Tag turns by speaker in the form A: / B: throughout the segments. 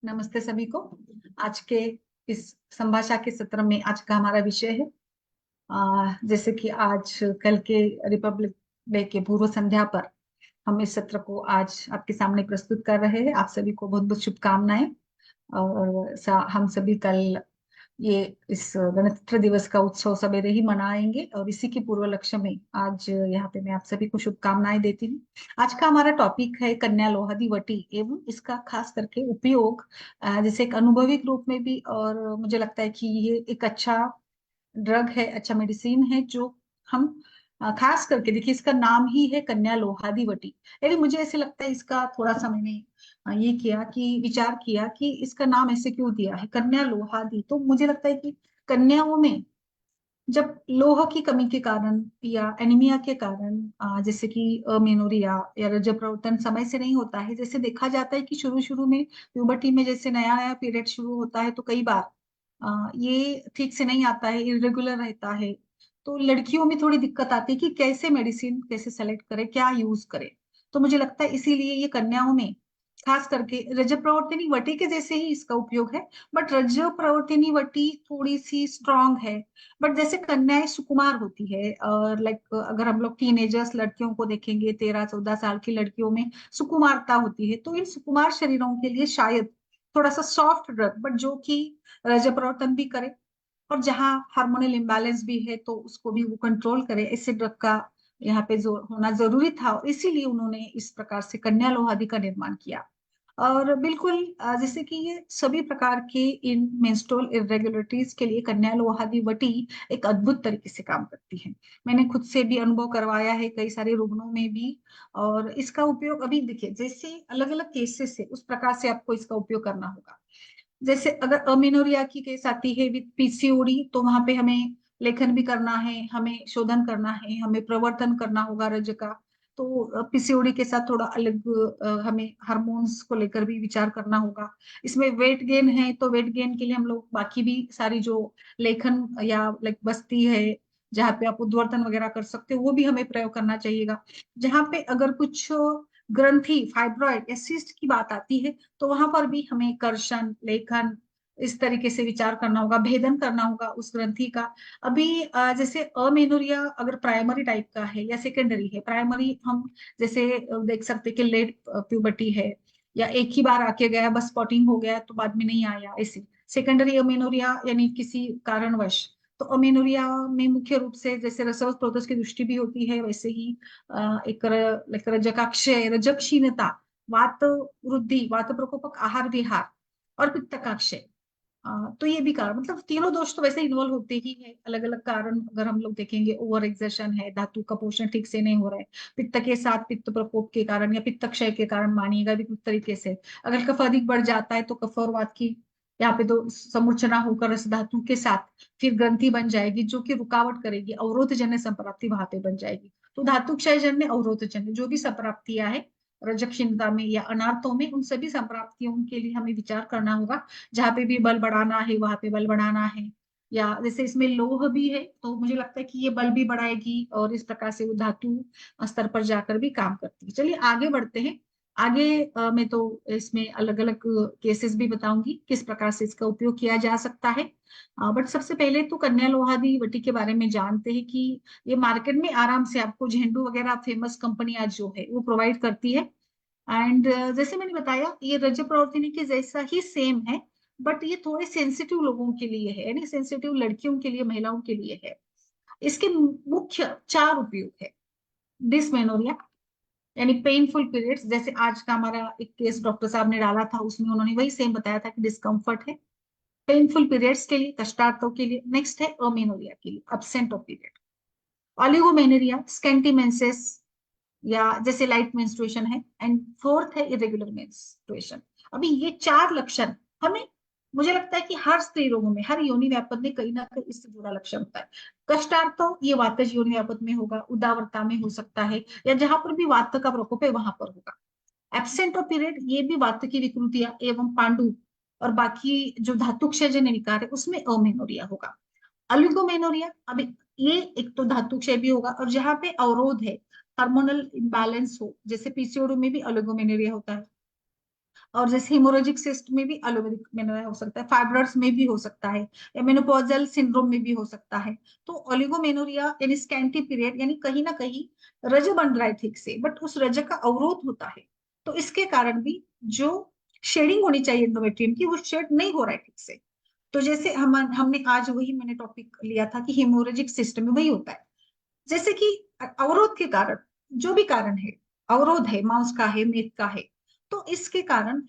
A: नमस्ते सभी को। आज के इस संभाषा के सत्र में आज का हमारा विषय है जैसे कि आज कल के रिपब्लिक डे के पूर्व संध्या पर हम इस सत्र को आज आपके सामने प्रस्तुत कर रहे हैं। आप सभी को बहुत बहुत शुभकामनाएं। और हम सभी कल ये इस गणतंत्र दिवस का उत्सव सवेरे ही मनाएंगे और इसी के पूर्व लक्ष्य में आज यहाँ पे मैं आप सभी को शुभकामनाएं देती हूँ। आज का हमारा टॉपिक है कन्या लोहादी वटी एवं इसका खास करके उपयोग जैसे एक अनुभवी रूप में भी। और मुझे लगता है कि ये एक अच्छा ड्रग है, अच्छा मेडिसिन है जो हम खास करके देखिए इसका नाम ही है कन्या लोहादी वटी। लेकिन मुझे ऐसे लगता है इसका थोड़ा सा मैंने ये किया कि विचार किया कि इसका नाम ऐसे क्यों दिया है कन्या लोहादी। तो मुझे लगता है कि कन्याओं में जब लोह की कमी के कारण या एनीमिया के कारण जैसे कि अमेनोरिया या रजस्प्रावतन समय से नहीं होता है। जैसे देखा जाता है कि शुरू शुरू में प्यूबर्टी में जैसे नया नया पीरियड शुरू होता है तो कई बार ये ठीक से नहीं आता है, इरेगुलर रहता है। तो लड़कियों में थोड़ी दिक्कत आती है कि कैसे मेडिसिन कैसे सेलेक्ट करें, क्या यूज करें। तो मुझे लगता है इसीलिए ये कन्याओं में खास करके रजप्रवर्तिनी वटी के जैसे ही इसका उपयोग है। बट रजप्रवर्तिनी वटी थोड़ी सी स्ट्रांग है। बट जैसे कन्याएं सुकुमार होती है और लाइक अगर हम लोग टीनेजर्स लड़कियों को देखेंगे 13-14 साल की लड़कियों में सुकुमारता होती है, तो इन सुकुमार शरीरों के लिए शायद थोड़ा सा सॉफ्ट ड्रग बट जो कि रजप्रवर्तन भी करे और जहाँ हार्मोनल इम्बैलेंस भी है तो उसको भी वो कंट्रोल करे, ऐसे ड्रग का यहाँ पे जो होना जरूरी था। और इसीलिए उन्होंने इस प्रकार से कन्या लोहादी का निर्माण किया। और बिल्कुल जैसे कि ये सभी प्रकार के इन मेंस्ट्रुअल इरेगुलरिटीज के लिए कन्या लोहादी वटी एक अद्भुत तरीके से काम करती है। मैंने खुद से भी अनुभव करवाया है कई सारे रुग्णों में भी। और इसका उपयोग अभी देखिए जैसे अलग अलग केसेस है उस प्रकार से आपको इसका उपयोग करना होगा। जैसे अगर अमेनोरिया की केस आती है विद पीसीओडी तो वहां पे हमें लेखन भी करना है, हमें शोधन करना है, हमें प्रवर्तन करना होगा रज का। तो पीसीओडी के साथ थोड़ा अलग हमें हार्मोन्स को लेकर भी विचार करना होगा। इसमें वेट गेन है तो वेट गेन के लिए हम लोग बाकी भी सारी जो लेखन या लाइक बस्ती है जहाँ पे आप उद्वर्तन वगैरह कर सकते हो वो भी हमें प्रयोग करना चाहिएगा। जहाँ पे अगर कुछ ग्रंथि फाइब्रॉइड या सिस्ट की बात आती है तो वहां पर भी हमें कर्षण लेखन इस तरीके से विचार करना होगा, भेदन करना होगा उस ग्रंथि का। अभी जैसे अमेनोरिया अगर प्राइमरी टाइप का है या सेकेंडरी है, प्राइमरी हम जैसे देख सकते हैं कि लेट प्यूबर्टी है या एक ही बार आके गया बस स्पॉटिंग हो गया तो बाद में नहीं आया, ऐसे सेकेंडरी अमेनोरिया यानी किसी कारणवश। तो अमेनोरिया में मुख्य रूप से जैसे रसव स्रोतस की दृष्टि भी होती है वैसे ही एक रजकाक्षय रजक क्षीणता, वात वृद्धि, वात प्रकोपक आहार विहार और पित्तकाक्षय। तो ये भी कारण मतलब तीनों दोष तो वैसे इन्वॉल्व होते ही है। अलग अलग कारण अगर हम लोग देखेंगे ओवर एक्सर्शन है, धातु का पोषण ठीक से नहीं हो रहा है, पित्त के साथ पित्त प्रकोप के कारण या पित्त क्षय के कारण मानिएगा भी कुछ तरीके से। अगर कफ अधिक बढ़ जाता है तो कफ और वात की यहाँ पे तो समूर्छना होकर रस धातु के साथ फिर ग्रंथि बन जाएगी जो कि रुकावट करेगी, अवरोध जन्य संप्राप्ति वहां पे बन जाएगी। तो धातु क्षय जन्य अवरोध जन्य जो भी संप्राप्तियां है रजक्षीणता में या अनार्थों में उन सभी संप्राप्तियों के लिए हमें विचार करना होगा। जहाँ पे भी बल बढ़ाना है वहां पे बल बढ़ाना है। या जैसे इसमें लोह भी है तो मुझे लगता है कि ये बल भी बढ़ाएगी और इस प्रकार से वो धातु स्तर पर जाकर भी काम करती है। चलिए आगे बढ़ते हैं। आगे मैं तो इसमें अलग अलग केसेस भी बताऊंगी किस प्रकार से इसका उपयोग किया जा सकता है। बट सबसे पहले तो कन्या लोहादी वटी के बारे में जानते हैं कि ये मार्केट में आराम से आपको झेंडू वगैरह फेमस कंपनी आज जो है वो प्रोवाइड करती है। एंड जैसे मैंने बताया ये रजत प्रवर्तिनी के जैसा ही सेम है। बट ये थोड़े सेंसिटिव लोगों के लिए है, यानी सेंसिटिव लड़कियों के लिए, महिलाओं के लिए है। इसके मुख्य 4 उपयोग है। डिसमेनोरिया यानी पेनफुल पीरियड्स, जैसे आज का हमारा एक केस डॉक्टर साहब ने डाला था उसमें उन्होंने वही सेम बताया था कि डिस्कम्फर्ट है पेनफुल पीरियड्स के लिए, कष्टार्थों के लिए। नेक्स्ट है अमेनोरिया के लिए absent of period. Oligomenorrhoea scanty menses या जैसे लाइट मेंस्ट्रुएशन है। एंड फोर्थ है इरेगुलर मेंस्ट्रुएशन। अभी ये 4 लक्षण हमें मुझे लगता है कि हर स्त्री रोगों में हर योनि व्यापक में कहीं ना कहीं इससे जुड़ा लक्षण होता है। कष्टार्थ तो ये वातज योनि व्यापक में होगा, उदावरता में हो सकता है या जहां पर भी वात का प्रकोप है वहां पर होगा। एब्सेंट ऑफ पीरियड ये भी वात की विकृतियां एवं पांडु और बाकी जो धातु क्षयजन्य विकार है उसमें अमेनोरिया होगा। ओलिगोमेनोरिया अभी ये एक तो धातु क्षय भी होगा और जहां पे अवरोध है, हार्मोनल इम्बैलेंस हो, जैसे पीसीओडी में भी ओलिगोमेनोरिया होता है। और जैसे हिमोरेजिक सिस्ट में भी एलोवेरिक मेनोरिया हो सकता है, फाइब्रॉइड्स में भी हो सकता है, या मेनोपॉजल सिंड्रोम में भी हो सकता है। तो ओलिगोमेनोरिया यानी स्कैंटी पीरियड, यानी कहीं ना कहीं रज बन रहा है ठीक से, बट उस रज का अवरोध होता है। तो इसके कारण भी जो शेडिंग होनी चाहिए एंडोमेट्रियम की, वो शेड नहीं हो रहा है ठीक से। तो जैसे हमने आज वही मैंने टॉपिक लिया था कि हेमोरेजिक सिस्टम में वही होता है। जैसे कि अवरोध के कारण, जो भी कारण है, अवरोध है, मांस का है, मेद का है, तो इसके कारण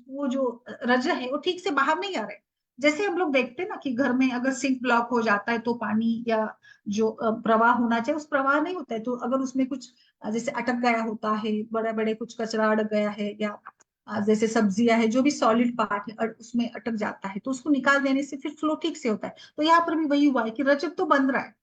A: वो जो रज है वो ठीक से बाहर नहीं आ रहा है। जैसे हम लोग देखते हैं ना कि घर में अगर सिंक ब्लॉक हो जाता है तो पानी या जो प्रवाह होना चाहिए उस प्रवाह नहीं होता है, तो अगर उसमें कुछ जैसे अटक गया होता है, बड़े बड़े कुछ कचरा अटक गया है, या जैसे सब्जियां है, जो भी सॉलिड पार्ट है उसमें अटक जाता है, तो उसको निकाल देने से फिर फ्लो ठीक से होता है। तो यहाँ पर भी वही हुआ है कि रजक तो बन रहा है,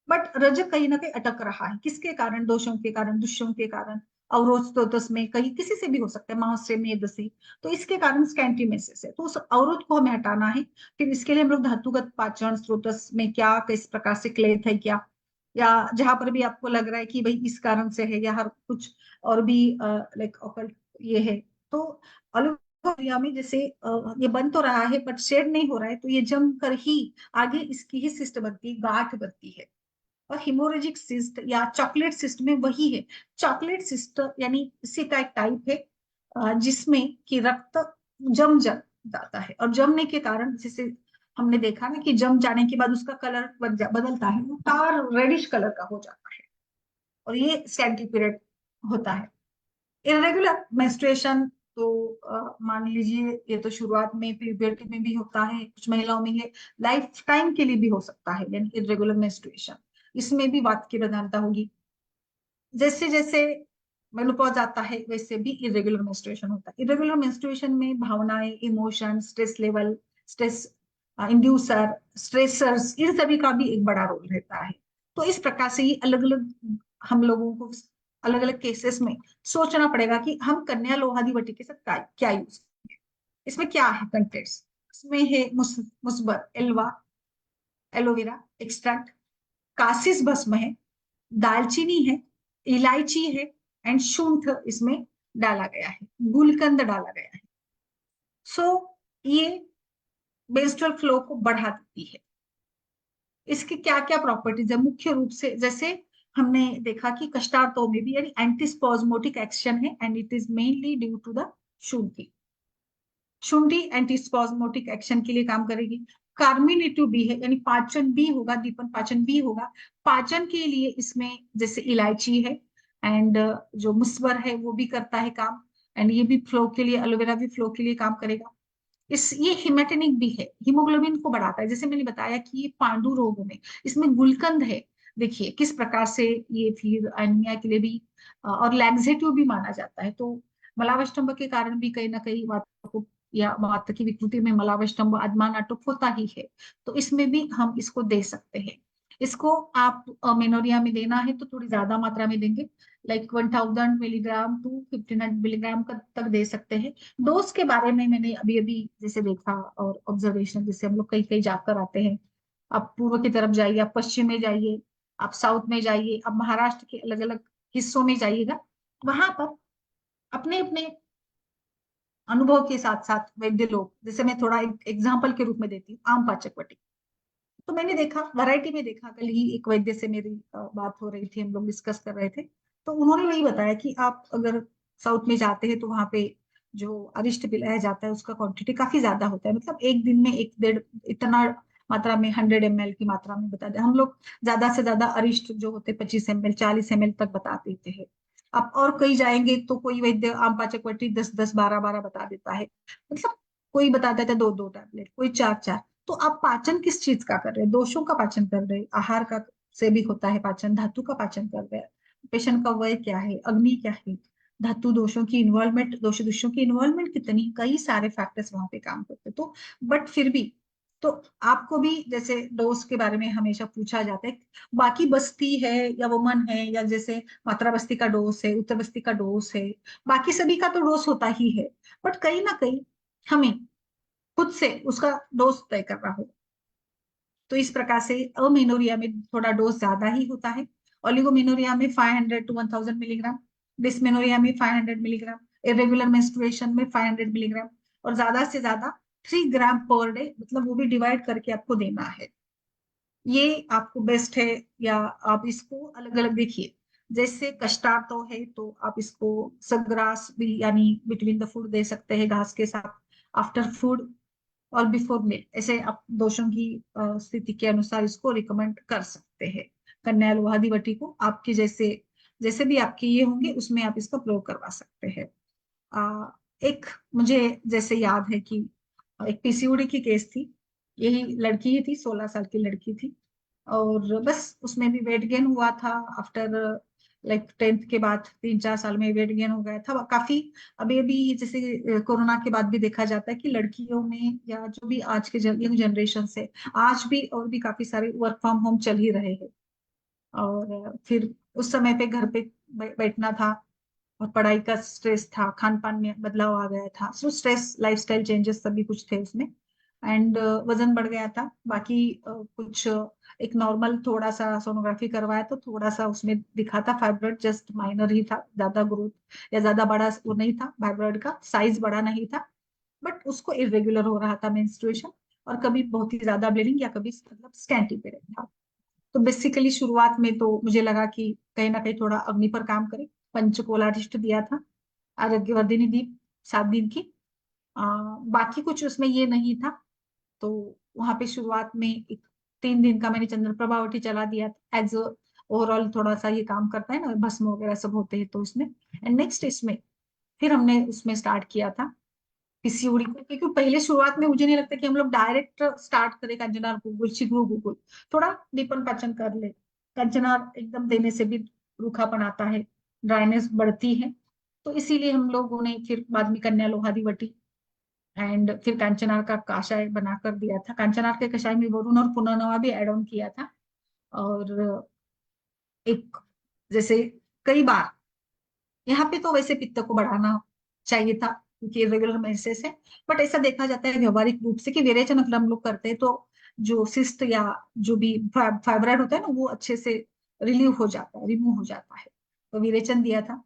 A: बट रजक कहीं ना कहीं अटक रहा है। किसके कारण? दोषों के कारण, दुष्यों के कारण, अवरोध स्रोतस में कहीं किसी से भी हो सकता है, मांस से, मेद से। तो इसके कारण स्कैंटीमेसिस है, तो उस अवरोध को हमें हटाना है। फिर इसके लिए हम लोग धातुगत पाचन स्रोतस में क्या किस प्रकार से क्लेथ है क्या, या जहां पर भी आपको लग रहा है कि भाई इस कारण से है, या हर कुछ और भी लाइक ऑकल्ट ये है। तो अलोवेरा में जैसे ये बन तो रहा है बट शेड नहीं हो रहा है, तो ये जम कर ही आगे इसकी ही सिस्ट बनती है, गांठ बनती है। और हिमोरेजिक सिस्ट या चॉकलेट सिस्ट में वही है। चॉकलेट सिस्ट यानी इसी का एक टाइप है जिसमें कि रक्त जम जम जाता है, और जमने के कारण जैसे हमने देखा ना कि जम जाने के बाद उसका कलर बदलता है, वो तार रेडिश कलर का हो जाता है, और ये स्कैंटी पीरियड होता है। इरेगुलर मेंस्ट्रुएशन तो मान लीजिए ये तो शुरुआत में प्यूबर्टी में भी होता है, कुछ महिलाओं में ये लाइफ टाइम के लिए भी हो सकता है, यानी इरेगुलर मेंस्ट्रुएशन। इसमें भी वात की प्रधानता होगी। जैसे जैसे मेनोपॉज आता है वैसे भी इरेगुलर मेंस्ट्रुएशन होता है। इरेगुलर मेंस्ट्रुएशन में भावनाएं, emotion, stress level, stress inducer, stressors, इन सभी का भी एक बड़ा रोल रहता है। तो इस प्रकार से ये अलग अलग हम लोगों को अलग अलग केसेस में सोचना पड़ेगा कि हम कन्या लोहादी के साथ क्या यूज, इसमें क्या है कंटेंट्स। इसमें है मुस्बर, एल्वा, एलोवेरा एक्सट्रैक्ट, कासिस भस्म है, दालचीनी है, इलायची है, एंड शूंठ इसमें डाला गया है, गुलकंद डाला गया है। सो ये मेंस्ट्रुअल फ्लो को बढ़ा देती है। इसकी क्या क्या प्रॉपर्टीज है? मुख्य रूप से जैसे हमने देखा कि कष्टार्तो में भी यानी एंटीस्पॉज्मोटिक एक्शन है, and it is mainly due to the shunthi. शुंठी एंटीस्पॉज्मोटिक एक्शन के लिए काम करेगी। कार्मिनेटिव भी है, यानी पाचन भी होगा, दीपन पाचन भी होगा। पाचन के लिए इसमें जैसे इलायची है, एंड जो मुस्वर है वो भी करता है काम, एंड ये भी फ्लो के लिए, एलोवेरा भी फ्लो के लिए काम करेगा। इस ये हिमेटेनिक भी है, हीमोग्लोबिन को बढ़ाता है, जैसे मैंने बताया कि ये पांडु रोग में इसमें गुलकंद है। देखिए किस प्रकार से ये फिर एनीमिया के लिए भी और लैक्सेटिव भी माना जाता है। तो मलावष्टंभ के कारण भी कहीं ना कहीं वात को या वात की विकृति में मलावष्टंभ आत्मा नाटक होता ही है। तो इसमें भी हम इसको दे सकते हैं। इसको आप मेनोरिया में देना है तो थोड़ी ज्यादा मात्रा में देंगे, लाइक 1000 मिलीग्राम टू 1500 मिलीग्राम तक दे सकते हैं। डोज के बारे में मैंने अभी अभी जैसे देखा और ऑब्जर्वेशन, जैसे हम लोग कहीं कहीं जाकर आते हैं, आप पूर्व की तरफ जाइए, आप पश्चिम में जाइए, आप साउथ में जाइए, आप महाराष्ट्र के अलग अलग हिस्सों में जाइएगा, वहां पर अपने अपने अनुभव के साथ साथ वैद्य लोग, जैसे मैं थोड़ा एक एग्जाम्पल के रूप में देती हूँ, आम पाचक वटी। तो मैंने देखा, वैरायटी में देखा, कल ही एक वैद्य से मेरी बात हो रही थी, हम लोग डिस्कस कर रहे थे। तो उन्होंने वही बताया कि आप अगर साउथ में जाते हैं तो वहां पे जो अरिष्ट पिलाया जाता है उसका क्वांटिटी काफी ज्यादा होता है, मतलब एक दिन में एक डेढ़ इतना मात्रा में, 100 ml की मात्रा में बता दें। हम लोग ज्यादा से ज्यादा अरिष्ट जो होते 25 ml, 40 ml तक बता देते हैं। आप और कहीं जाएंगे तो कोई वैद्य आम पाचक वटी 10-10, 12-12 बता देता है, मतलब कोई बता देता है 2-2 टैबलेट, कोई 4-4। तो आप पाचन किस चीज का कर रहे हैं? दोषों का पाचन कर रहे हैं, आहार का से भी होता है पाचन, धातु का पाचन कर रहे हैं। पेशेंट का वय क्या है, अग्नि क्या है, धातु दोषों की इन्वॉल्वमेंट, दोष दोषों की इन्वॉल्वमेंट कितनी, कई सारे फैक्टर्स वहां पे काम करते हैं। तो बट फिर भी तो आपको भी जैसे डोज के बारे में हमेशा पूछा जाता है, बाकी बस्ती है या वुमन है, या जैसे मात्रा बस्ती का डोज है, उत्तर बस्ती का डोज है, बाकी सभी का तो डोज होता ही है, बट कहीं ना कहीं हमें खुद से उसका डोज तय करना होगा। तो इस प्रकार से अमेनोरिया में थोड़ा डोज ज्यादा ही होता है, ओलिगोमेनोरिया में 500 to 1000 मिलीग्राम, डिस्मेनोरिया में 500 मिलीग्राम, इरेगुलर मेंस्ट्रुएशन में 500 मिलीग्राम, और ज्यादा से ज्यादा 3 ग्राम पर डे, मतलब वो भी डिवाइड करके आपको देना है। ये आपको बेस्ट है। या आप इसको अलग अलग देखिए, जैसे कष्टार्थ है तो आप इसको सग्रास भी यानी बिटवीन द फूड दे सकते हैं घास के साथ, आफ्टर फूड और बिफोर मील, ऐसे आप दोषों की स्थिति के अनुसार इसको रिकमेंड कर सकते हैं। कन्या लोहादिवटी को आपके जैसे जैसे भी आपके ये होंगे उसमें आप इसका प्रयोग करवा सकते हैं। एक मुझे जैसे याद है कि एक पीसीओडी की केस थी, यही लड़की ही थी, 16 साल की लड़की थी, और बस उसमें भी वेट गेन हुआ था आफ्टर लाइक 10th के बाद 3-4 साल में वेट गेन हो गया था काफी। अभी अभी जैसे कोरोना के बाद भी देखा जाता है कि लड़कियों में या जो भी आज के यंग जनरेशन से आज भी और भी काफी सारे वर्क फ्रॉम होम चल ही रहे हैं, और फिर उस समय पे घर पे बैठना था, और पढ़ाई का स्ट्रेस था, खान पान में बदलाव आ गया था, सो स्ट्रेस, लाइफस्टाइल चेंजेस सभी कुछ थे उसमें, एंड वजन बढ़ गया था। बाकी कुछ एक नॉर्मल थोड़ा सा सोनोग्राफी करवाया तो थोड़ा सा उसमें दिखा था फाइब्रॉइड, जस्ट माइनर ही था, ज्यादा ग्रोथ या ज्यादा बड़ा वो नहीं था, फाइब्रॉइड का साइज बड़ा नहीं था, बट उसको इरेगुलर हो रहा था मेंस्ट्रुएशन, और कभी बहुत ही ज्यादा ब्लीडिंग या कभी मतलब स्कैंटी पीरियड था। तो बेसिकली शुरुआत में तो मुझे लगा कि कहीं ना कहीं थोड़ा अग्नि पर काम करे, पंचकोलारिष्ट दिया था, आरोग्यवर्धिनी दी 7 दिन की। बाकी कुछ उसमें ये नहीं था। तो वहां पे शुरुआत में एक 3 दिन का मैंने चंद्रप्रभावती चला दिया था, एज ओवरऑल थोड़ा सा ये काम करता है ना, भस्म वगैरह सब होते हैं तो इसमें। एंड नेक्स्ट इसमें फिर हमने उसमें स्टार्ट किया था पीसीओडी को, क्योंकि पहले शुरुआत में मुझे नहीं लगता कि हम लोग डायरेक्ट स्टार्ट करें कंचनार गुगुल शिगरू गुगुल, थोड़ा दीपन पाचन कर ले। कंचनार एकदम देने से भी रूखापन आता है, ड्राइनेस बढ़ती है, तो इसीलिए हम लोगों ने फिर बाद में कन्या लोहादिवटी एंड फिर कांचनार का काशाय बनाकर दिया था। कांचनार के कषाय में वरुण और पुनर्नवा भी एड ऑन किया था। और एक जैसे कई बार यहाँ पे तो वैसे पित्त को बढ़ाना चाहिए था क्योंकि रेगुलर मेंसेस है, बट ऐसा देखा जाता है व्यवहारिक रूप से कि विरेचन अगर हम लोग करते हैं तो जो सिस्ट या जो भी फाइब्राइड होता है ना वो अच्छे से रिलीव हो जाता है, रिमूव हो जाता है। तो विरेचन दिया था,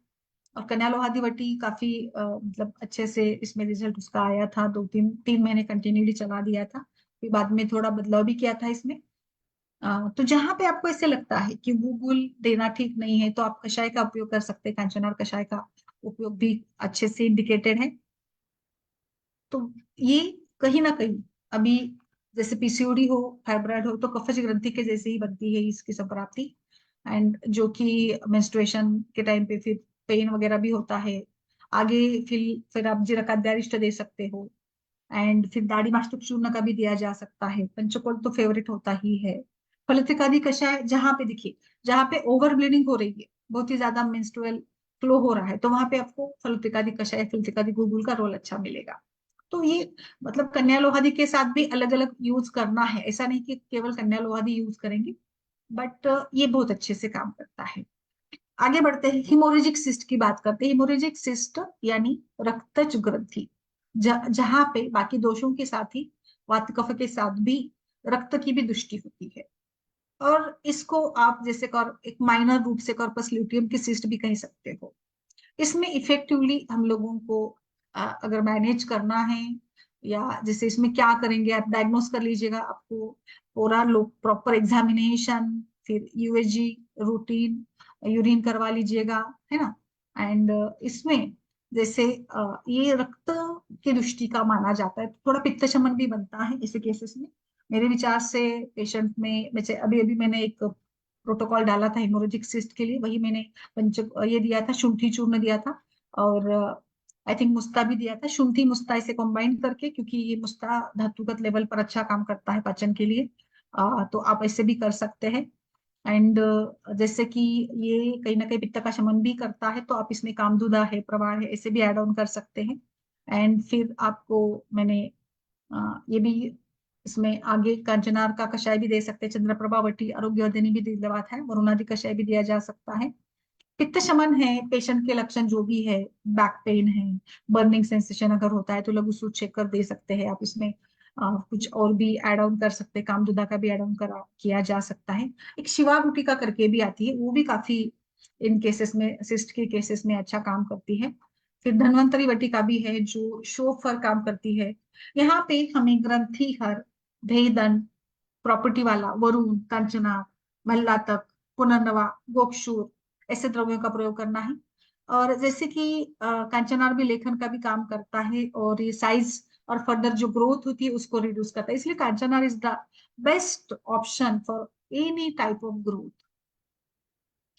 A: और कन्या लोहादिवटी काफी मतलब अच्छे से इसमें रिजल्ट उसका आया था। 2-3 महीने कंटिन्यूली चला दिया था, फिर बाद में थोड़ा बदलाव भी किया था इसमें। तो जहां पे आपको ऐसे लगता है कि गूगल देना ठीक नहीं है तो आप कषाय का उपयोग कर सकते हैं, कांचनार कषाय का उपयोग भी अच्छे से इंडिकेटेड है। तो ये कहीं ना कहीं अभी जैसे पीसीओडी हो, फाइब्रॉइड हो, तो कफज ग्रंथि के जैसे ही बनती है इसकी संप्राप्ति, एंड जो कि मेंस्ट्रुएशन के टाइम पे फिर पेन वगैरह भी होता है। आगे फिर आप जीरकाद्यारिष्ट दे सकते हो, एंड फिर दाढ़ी मास्तुक चूर्ण का भी दिया जा सकता है। पंचकोल तो फेवरेट होता ही है। फलितिकादि कषाय जहां पे देखिए, जहां पे ओवर ब्लीडिंग हो रही है, बहुत ही ज्यादा मेंस्ट्रुअल फ्लो हो रहा है, तो वहां पे आपको फलितिकादि कषाय, फलितिकादि गुगुल का रोल अच्छा मिलेगा। तो ये मतलब कन्या लोहादी के साथ भी अलग अलग यूज करना है, ऐसा नहीं कि केवल कन्या लोहादी यूज करेंगे, बट ये बहुत अच्छे से काम करता है। आगे बढ़ते हैं, हिमोरेजिक सिस्ट की बात करते हैं। हिमोरेजिक सिस्ट यानी रक्तज ग्रंथि, जहां पे बाकी दोषों के साथ ही वात कफ के साथ भी रक्त की भी दृष्टि होती है, और इसको आप जैसे एक माइनर रूप से कॉर्पस ल्यूटियम की सिस्ट भी कह सकते हो। इसमें इफेक्टिवली हम लोगों को अगर मैनेज करना है, या जैसे इसमें क्या करेंगे, आप डायग्नोस कर लीजिएगा, आपको पूरा लोग प्रॉपर एग्जामिनेशन, फिर यूएसजी रूटीन, यूरिन करवा लीजिएगा, है ना। एंड इसमें जैसे ये रक्त की दृष्टि का माना जाता है, थोड़ा पित्त शमन भी बनता है ऐसे केसेस में। मेरे विचार से पेशेंट में वैसे अभी अभी मैंने एक प्रोटोकॉल डाला था हेमोरेजिक सिस्ट के लिए, वही मैंने पंच ये दिया था, शुंठी चूर्ण दिया था, और आई थिंक मुस्ता भी दिया था, शुंठी मुस्ता इसे कंबाइन करके, क्योंकि ये मुस्ता धातुगत लेवल पर अच्छा काम करता है पाचन के लिए। तो आप ऐसे भी कर सकते हैं। एंड जैसे कि ये कहीं ना कहीं पित्त का शमन भी करता है, तो आप इसमें कामदूदा है, प्रवाह है, ऐसे भी ऐड ऑन कर सकते हैं। एंड फिर आपको मैंने ये भी इसमें आगे कांचनार का कषाय भी दे सकते हैं, चंद्रप्रभावटी आरोग्यवर्धिनी भी दिलवात है, वरुणादि कषाय भी दिया जा सकता है। पित्त शमन है, पेशेंट के लक्षण जो भी है, बैक पेन है, बर्निंग सेंसेशन अगर होता है तो लघु सूत चेक कर दे सकते हैं आप इसमें। कुछ और भी ऐड ऑन कर सकते हैं, कामदुदा का भी ऐड ऑन करा किया जा सकता है। एक शिवा गुटिका करके भी आती है, वो भी काफी इन केसेस में, सिस्ट के केसेस में अच्छा काम करती है। फिर धन्वंतरी वटिका भी है जो शोफ पर काम करती है। यहाँ पे हमें ग्रंथिहर, भेदन, प्रॉपर्टी वाला, वरुण, कांचना, महल्लातक, पुनर्नवा, गोक्षूर ऐसे द्रव्यों का प्रयोग करना है। और जैसे कि कांचनार भी लेखन का भी काम करता है, और ये साइज और फर्दर जो ग्रोथ होती है उसको रिड्यूस करता है, इसलिए kanchanar is the best option for any type of growth.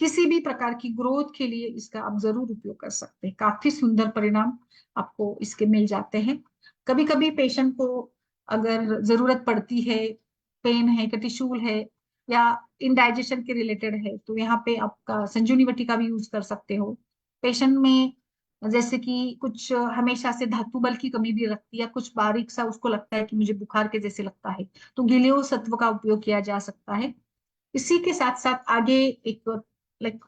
A: किसी भी प्रकार की ग्रोथ के लिए इसका आप जरूर उपयोग कर सकते हैं, काफी सुंदर परिणाम आपको इसके मिल जाते हैं। कभी कभी पेशेंट को अगर जरूरत पड़ती है, पेन है, कटिशूल है, या इनडाइजेशन के रिलेटेड है, तो यहाँ पे आपका संजीवनी बटिका भी यूज कर सकते हो। पेशेंट में जैसे कि कुछ हमेशा से धातु बल की कमी भी रखती है, या कुछ बारीक सा उसको लगता है कि मुझे बुखार के जैसे लगता है, तो गिलियो सत्व का उपयोग किया जा सकता है। इसी के साथ साथ आगे एक लाइक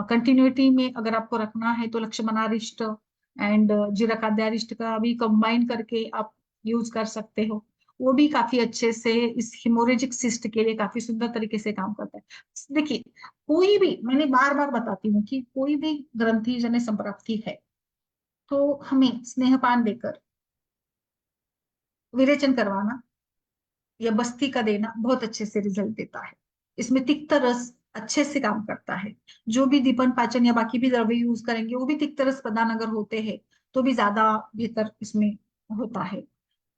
A: कंटिन्यूटी में अगर आपको रखना है तो लक्ष्मणारिष्ट एंड जीरकाद्यारिष्ट का भी कंबाइन करके आप यूज कर सकते हो। वो भी काफी अच्छे से इस हिमोरेजिक सिस्ट के लिए काफी सुंदर तरीके से काम करता है। देखिए, कोई भी, मैंने बार बार बताती हूँ कि कोई भी ग्रंथि जन्य संप्राप्ति है तो हमें स्नेहपान देकर विरेचन करवाना या बस्ती का देना बहुत अच्छे से रिजल्ट देता है। इसमें तिक्त रस अच्छे से काम करता है। जो भी दीपन पाचन या बाकी भी द्रव्य यूज करेंगे वो भी तिक्त रस प्रदान अगर होते हैं तो भी ज्यादा बेहतर इसमें होता है।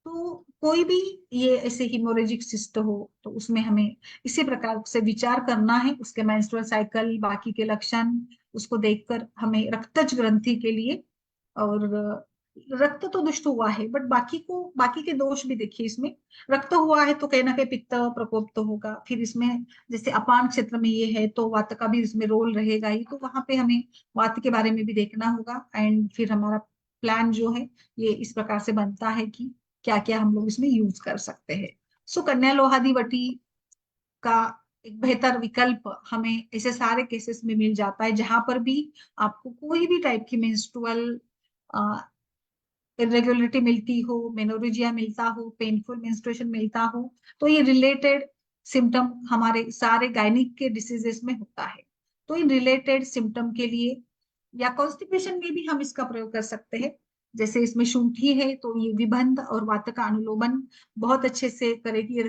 A: तो कोई भी ये ऐसे हिमोरेजिक सिस्ट हो तो उसमें हमें इसी प्रकार से विचार करना है, उसके मेंस्ट्रुअल साइकिल, बाकी के लक्षण, उसको देखकर हमें रक्तज ग्रंथि के लिए। और रक्त तो दुष्ट हुआ है, बट बाकी के दोष भी देखिए इसमें। रक्त हुआ है तो कहीं ना कहीं पित्त प्रकोप तो होगा, फिर इसमें जैसे अपान क्षेत्र में ये है तो वात का भी इसमें रोल रहेगा ही, तो वहां पे हमें वात के बारे में भी देखना होगा। एंड फिर हमारा प्लान जो है ये इस प्रकार से बनता है कि क्या क्या हम लोग इसमें यूज कर सकते हैं। सो कन्या लोहादी वटी का एक बेहतर विकल्प हमें ऐसे सारे केसेस में मिल जाता है जहां पर भी आपको कोई भी टाइप की मेंस्ट्रुअल इरेगुलरिटी मिलती हो, मेनोरेजिया मिलता हो, पेनफुल मेंस्ट्रुएशन मिलता हो, तो ये रिलेटेड सिम्टम हमारे सारे गायनिक के डिसीजेस में होता है। तो इन रिलेटेड सिम्टम के लिए या कॉन्स्टिपेशन में भी हम इसका प्रयोग कर सकते हैं। जैसे इसमें शुंठी है तो ये विबंध और वात का अनुलोमन बहुत अच्छे से करेगी।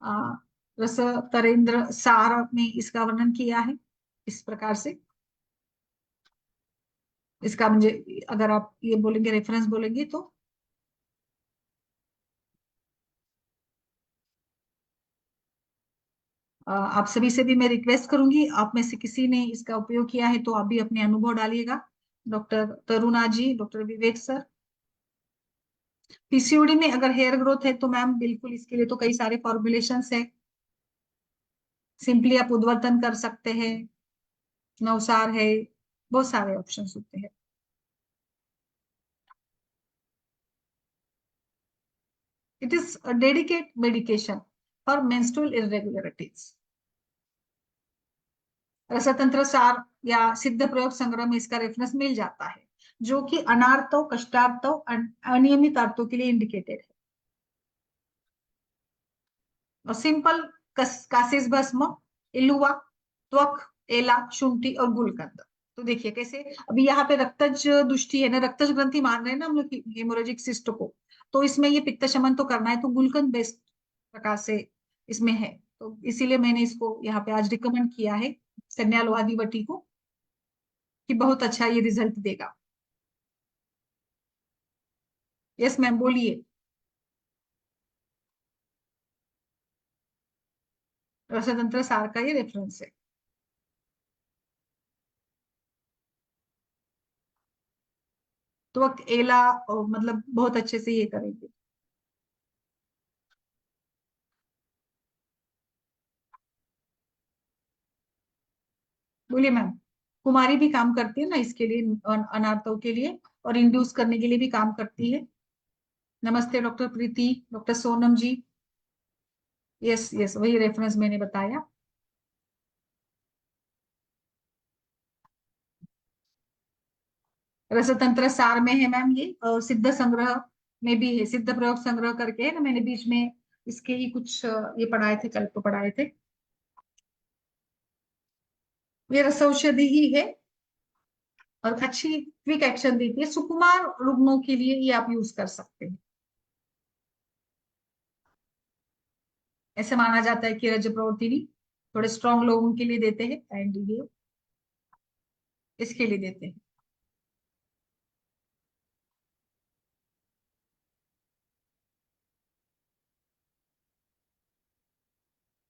A: आ, रस तरेंद्र सार में इसका वर्णन किया है इस प्रकार से। इसका मुझे, अगर आप ये बोलेंगे रेफरेंस बोलेंगे तो आप सभी से भी मैं रिक्वेस्ट करूंगी, आप में से किसी ने इसका उपयोग किया है तो आप भी अपने अनुभव डालिएगा। डॉक्टर तरुणा जी, डॉक्टर विवेक सर। पीसीओडी में अगर हेयर ग्रोथ है तो मैम बिल्कुल इसके लिए तो कई सारे फॉर्मुलेशंस है। सिंपली आप उद्वर्तन कर सकते हैं, नवसार है, बहुत सारे ऑप्शंस होते हैं। It is a dedicate medication for menstrual irregularities. Rasatantra Sar या सिद्ध प्रयोग संग्रह में इसका रेफरेंस मिल जाता है, जो कि अनार्तव, कष्टार्तव, अनियमित अर्थों के लिए इंडिकेटेड है। और सिंपल कासिस भस्म, इलुआ, त्वक, एला, शुंठी और गुलकंद। तो देखिए कैसे, अभी यहाँ पे रक्तज दुष्टि है ना, रक्तज ग्रंथि मान रहे हैं ना हम लोग हेमोरेजिक सिस्ट को, तो इसमें ये पित्त शमन तो करना है, तो गुलकंद बेस्ट प्रकार से इसमें है। तो इसीलिए मैंने इसको यहाँ पे आज रिकमेंड किया है सन्या लोहादी वटी को, कि बहुत अच्छा ये रिजल्ट देगा। यस मैम, बोलिए। रसतंत्र सार का ये रेफरेंस है। तो वक्त एला मतलब बहुत अच्छे से ये करेंगे। बोलिए मैम। कुमारी भी काम करती है ना इसके लिए, अनार्थों के लिए और इंड्यूस करने के लिए भी काम करती है। नमस्ते डॉक्टर प्रीति, डॉक्टर सोनम जी। यस यस, वही रेफरेंस मैंने बताया। रसतंत्र सार में है मैम ये, और सिद्ध संग्रह में भी है, सिद्ध प्रयोग संग्रह करके है ना, मैंने बीच में इसके ही कुछ ये पढ़ाए थे, कल तो पढ़ाए थे। ये रसौषधि ही है। और अच्छी क्विक एक्शन देती है। सुकुमार रुग्णों के लिए ये आप यूज कर सकते हैं। ऐसे माना जाता है कि रज प्रवर्तिनी थोड़े स्ट्रॉन्ग लोगों के लिए देते हैं, एंड ये इसके लिए देते हैं।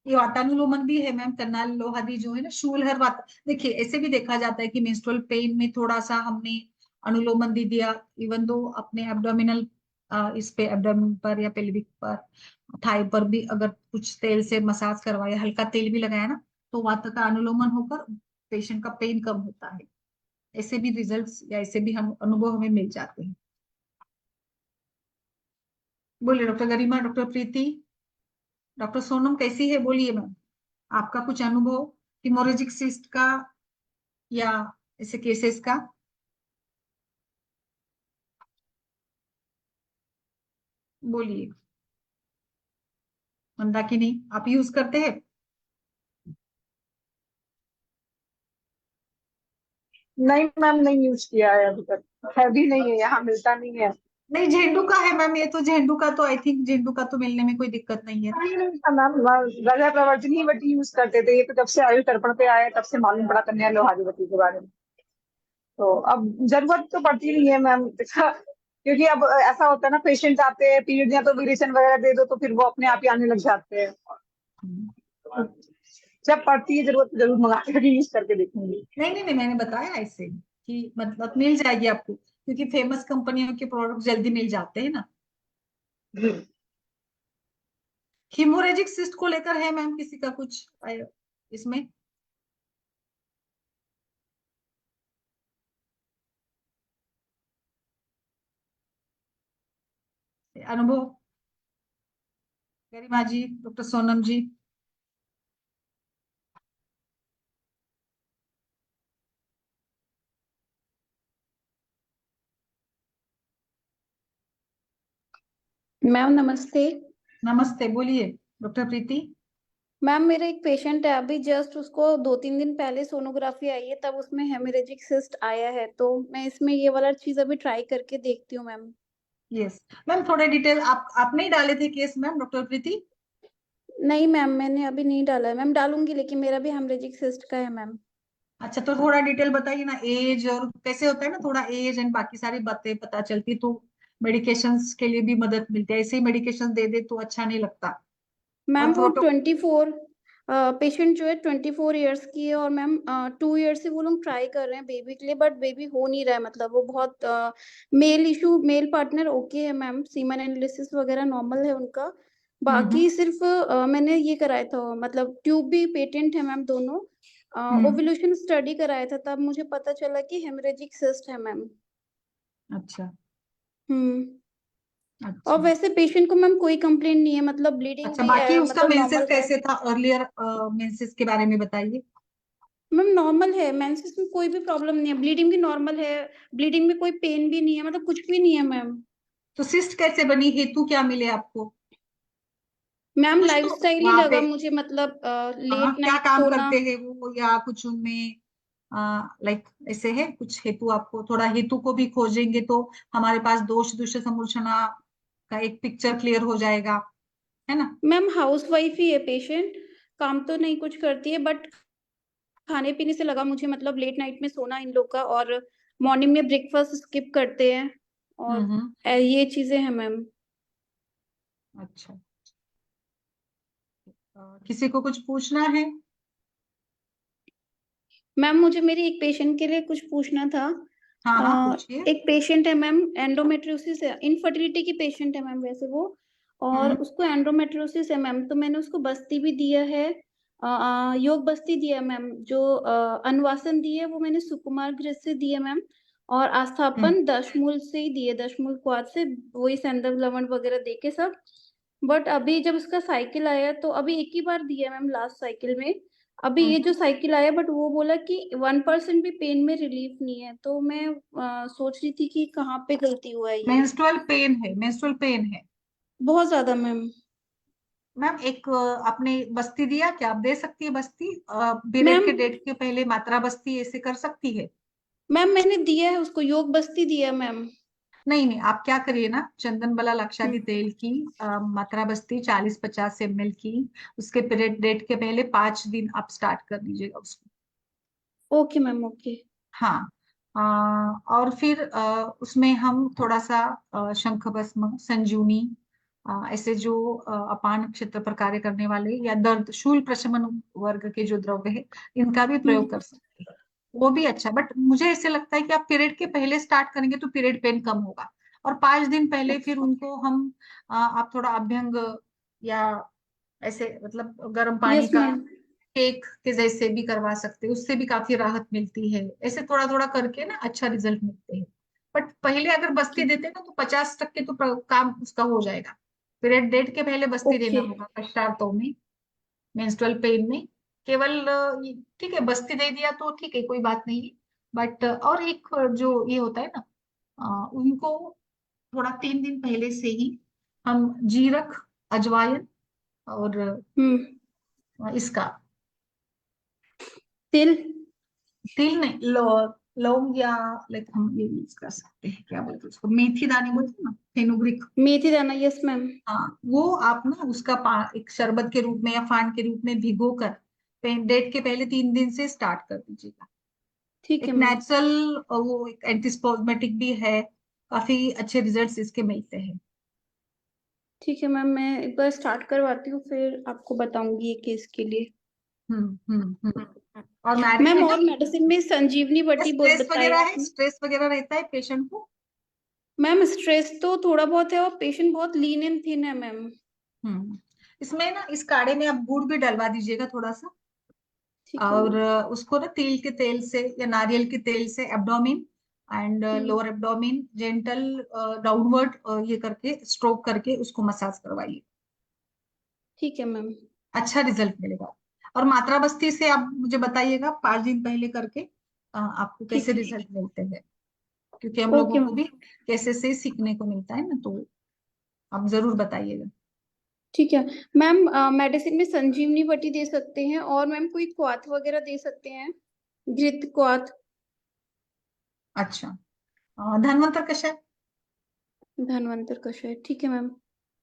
A: ये वातानुलोमन भी है मैम, करनाल लोहादी जो है ना, शूलहर वात। देखिए ऐसे भी देखा जाता है कि मेंस्ट्रुअल पेन में थोड़ा सा हमने अनुलोमन दे दिया, इवन दो अपने एब्डोमिनल, इस पे एब्डोमिन पर या पेल्विक पर, थाई पर भी अगर कुछ तेल से मसाज करवाया, हल्का तेल भी लगाया ना, तो वात का अनुलोमन होकर पेशेंट का पेन कम होता है। ऐसे भी रिजल्ट्स या ऐसे भी हम अनुभव हमें मिल जाते हैं। बोलिए डॉक्टर गरिमा, डॉक्टर प्रीति, डॉक्टर सोनम कैसी है, बोलिए मैम, आपका कुछ अनुभव हिमोरेजिक सिस्ट का या ऐसे केसेस का। बोलिए। मंदाकिनी, आप यूज करते हैं?
B: नहीं मैम, नहीं यूज किया है अभी तक, है भी नहीं है, यहाँ मिलता नहीं है।
A: नहीं, झेंडू का है मैम, ये तो झेंडू का तो आई थिंक झेंडू का तो मिलने में कोई दिक्कत नहीं है।
B: नहीं नहीं था मैम, रजा प्रवर्तनी वटी यूज करते थे, ये तो जब से आयु तर्पण पे आया तब से मालूम पड़ा कन्या लोहारी वटी के बारे में। तो अब जरूरत तो पड़ती नहीं है मैम क्योंकि अब ऐसा होता है ना, पेशेंट आते हैं पीरियड या तो विरेचन वगैरह दे दो तो फिर वो अपने आप ही आने लग जाते हैं। जब पड़ती है जरूरत तो जरूर मंगा कर यूज करके देखूंगी।
A: नहीं नहीं नहीं, मैंने बताया ऐसे कि मतलब मिल जाएगी आपको, क्योंकि फेमस कंपनियों के प्रोडक्ट जल्दी मिल जाते हैं ना। हिमोरेजिक सिस्ट को लेकर है मैम किसी का कुछ इसमें अनुभव? गरिमा जी, डॉक्टर सोनम जी।
C: मैम नमस्ते।
A: नमस्ते, बोलिए डॉक्टर प्रीति।
C: मैम मेरा एक पेशेंट है, अभी जस्ट उसको 2-3 दिन पहले सोनोग्राफी आई है, तब उसमें हेमरेजिक सिस्ट आया है, तो मैं इसमें ये वाला चीज अभी ट्राई करके देखती हूँ मैम।
A: यस मैम, थोड़े डिटेल आपने ही डाले थे केस मैम, डॉक्टर प्रीति?
C: नहीं मैम, मैंने अभी नहीं डाला है मैम, डालूंगी, लेकिन मेरा भी हेमरेजिक सिस्ट का है मैम।
A: अच्छा, तो थोड़ा डिटेल बताइए ना, एज और कैसे होता है ना, थोड़ा एज एंड बाकी सारी बातें पता चलती तो मेडिकेशंस के लिए भी मदद मिलती है। ऐसे ही मेडिकेशन दे दे तो अच्छा नहीं लगता।
C: मैम
A: और
C: वो
A: प्रोटो
C: 24 पेशेंट जो है 24 ईयर्स की है, और मैम 2 ईयर से वो लोग ट्राई कर रहे हैं बेबी के लिए, बट बेबी हो नहीं रहा है, मतलब वो बहुत male issue, male partner okay है मैम, सीमन एनालिसिस वगैरह नॉर्मल है उनका, बाकी सिर्फ मैंने ये कराया था, मतलब ट्यूब भी पेटेंट है मैम दोनों, ओव्यूलेशन स्टडी कराया था, तब मुझे पता चला कि हेमरेजिक सिस्ट है मैम।
A: अच्छा
C: हम्म। और
A: अच्छा
C: वैसे पेशेंट को मैम कोई कंप्लेंट नहीं है, मतलब ब्लीडिंग
A: अच्छा,
C: भी
A: बाकी उसका
C: मतलब
A: मेंसेस
C: नॉर्मल है
A: कैसे था अर्लियर? मेंसेस के बारे में बताइए।
C: मैम, नॉर्मल है, मेंसेस में कोई भी प्रॉब्लम नहीं है, ब्लीडिंग भी नॉर्मल है, ब्लीडिंग में कोई पेन भी नहीं है, मतलब कुछ भी नहीं है मैम।
A: तो सिस्ट कैसे बनी, हेतु क्या मिले आपको?
C: मैम
A: कुछ तो
C: लाइफस्टाइल ही
A: वहां पे,
C: लगा मुझे, मतलब
A: हाँ,
C: लेट
A: क्या
C: नाइट
A: काम
C: सोना।
A: करते हैं वो, या कुछ उनमें लाइक ऐसे है कुछ हेतु? आपको थोड़ा हेतु को भी खोजेंगे तो हमारे पास दोष दूष्य समूर्छना का एक पिक्चर क्लियर हो जाएगा, है ना।
C: मैम हाउस वाइफ ही है पेशेंट, काम तो नहीं कुछ करती है, बट खाने पीने से लगा मुझे, मतलब लेट नाइट में सोना इन लोग का, और मॉर्निंग में ब्रेकफास्ट स्किप करते हैं, और
A: हम्म।
C: ये चीजें हैं मैम।
A: अच्छा, किसी को कुछ पूछना है?
C: मैम मुझे मेरी एक पेशेंट के लिए कुछ पूछना था।
A: हाँ हाँ, पूछिए।
C: एक पेशेंट है मैम, एंडोमेट्रियोसिस है, इनफर्टिलिटी की पेशेंट है मैम वैसे वो, और
A: हम्म
C: उसको एंडोमेट्रियोसिस है मैम, तो मैंने उसको बस्ती भी दिया है, योग बस्ती दिया है मैम, जो अनुवासन दी है वो मैंने सुकुमार गृह से दी है मैम, और
A: हम्म
C: आस्थापन दशमूल से ही दिए, दशमूल क्वाद से, वही संदर्भ लवण वगैरह दे के सब। बट अभी जब उसका साइकिल आया तो अभी एक ही बार दिया मैम, लास्ट साइकिल में। अभी ये जो
A: हम्म।
C: साइकिल आया, बट वो बोला कि 1% भी पेन में रिलीफ नहीं है, तो मैं सोच रही थी कि कहाँ पे गलती हुआ है ये।
A: मेंस्ट्रुअल पेन है, मेंस्ट्रुअल पेन है।
C: बहुत ज्यादा मैम।
A: मैम एक आपने बस्ती दिया क्या? आप दे सकती है बस्ती, पीरियड
C: मैम
A: के डेट के पहले मात्रा बस्ती ऐसे कर सकती है?
C: मैम मैंने दिया है उसको, योग बस्ती दिया है मैम।
A: नहीं नहीं, आप क्या करिए ना, चंदन बला लक्षादि तेल की मात्रा बस्ती 40-50 ml की, उसके पीरियड डेट के पहले 5 दिन आप स्टार्ट कर दीजिएगा उसको।
C: Okay ma'am, okay.
A: हाँ। और फिर उसमें हम थोड़ा सा शंख भस्म, संजीवनी, ऐसे जो अपान क्षेत्र पर कार्य करने वाले या दर्द शूल प्रशमन वर्ग के जो द्रव्य है, इनका भी प्रयोग कर सकते हैं। वो भी अच्छा, बट मुझे ऐसे लगता है कि आप पीरियड के पहले स्टार्ट करेंगे तो पीरियड पेन कम होगा, और 5 दिन पहले फिर उनको हम आप थोड़ा अभ्यंग या ऐसे मतलब गर्म पानी
C: यस
A: का
C: मैम।
A: केक के जैसे भी करवा सकते हैं, उससे भी काफी राहत मिलती है। ऐसे थोड़ा थोड़ा करके ना अच्छा रिजल्ट मिलते हैं। बट पहले अगर बस्ती देते ना तो 50% तो काम उसका हो जाएगा। पीरियड डेट के पहले बस्ती देना
C: ओके।
A: होगा पश्चातों में, मेंस्ट्रुअल पेन में। केवल ठीक है, बस्ती दे दिया तो ठीक है, कोई बात नहीं है। बट और एक जो ये होता है ना, उनको थोड़ा 3 दिन पहले से ही हम जीरक, अजवाइन और
C: हम्म।
A: इसका
C: तिल।
A: तिल नहीं, लौंग या लाइक हम ये यूज कर सकते हैं, क्या बोलते हैं उसको, मेथी दाने बोलते हैं ना, फेनुग्रीक।
C: मेथी दाना, यस मैम।
A: हाँ, वो आप ना उसका एक शरबत के रूप में या फांड के रूप में भिगो कर डेट के पहले 3 दिन से स्टार्ट कर दीजिएगा।
C: ठीक है
A: एक
C: मैम।
A: नेचुरल, वो एक एंटीस्पोस्मेटिक भी है, काफी अच्छे रिजल्ट्स इसके मिलते हैं।
C: ठीक है मैम, मैं एक बार स्टार्ट करवाती हूँ, फिर आपको बताऊंगी ये केस के लिए।
A: और मैरिड
C: मैम
A: है
C: और
A: ना?
C: मेडिसिन में संजीवनी बटी बहुत
A: स्ट्रेस
C: बताया
A: वगैरह है,
C: आपने।
A: स्ट्रेस वगैरह रहता है पेशेंट को?
C: मैम स्ट्रेस तो थोड़ा बहुत है, और पेशेंट बहुत लीन एंड थिन है मैम।
A: हम्म इसमें ना, इस काढ़े में आप गुड़ भी डलवा दीजिएगा थोड़ा सा।
C: ठीक है
A: और
C: मैम।
A: उसको ना तिल के तेल से या नारियल के तेल से abdomen and
C: hmm.
A: Lower abdomen gentle downward ये करके स्ट्रोक करके उसको मसाज करवाइए।
C: ठीक है मैम।
A: अच्छा रिजल्ट मिलेगा। और मात्रा बस्ती से आप मुझे बताइएगा 5 दिन पहले करके आपको कैसे
C: ठीक है।
A: रिजल्ट मिलते हैं, क्योंकि हम
C: ओके
A: लोगों को
C: मैम।
A: भी कैसे से सीखने को मिलता है ना, तो आप जरूर बताइएगा।
C: ठीक है मैम, मेडिसिन में संजीवनी बटी दे सकते हैं, और मैम कोई क्वाथ वगैरह दे सकते हैं, घृत क्वाथ।
A: अच्छा, धन्वंतर कषाय।
C: धनवंतर कषाय, ठीक है मैम।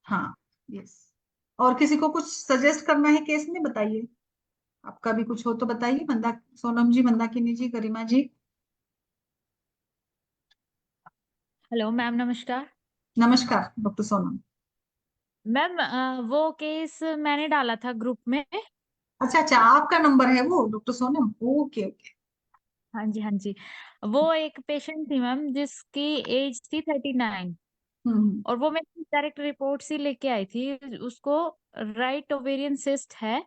A: हाँ, यस। और किसी को कुछ सजेस्ट करना है केस में, बताइए। आपका भी कुछ हो तो बताइए, सोनम जी, मंदाकिनी जी, गरिमा जी।
D: हेलो मैम, नमस्कार।
A: नमस्कार डॉक्टर सोनम।
D: मैम वो केस मैंने डाला था ग्रुप में।
A: अच्छा अच्छा, आपका नंबर है वो डॉक्टर सोनम, ओके ओके।
D: हाँ जी, हाँ जी। वो एक पेशेंट थी मैम, जिसकी एज थी 39।
A: हम्म
D: और वो मेरी डायरेक्ट रिपोर्ट ही लेके आई थी। उसको राइट ओवेरियन सिस्ट है,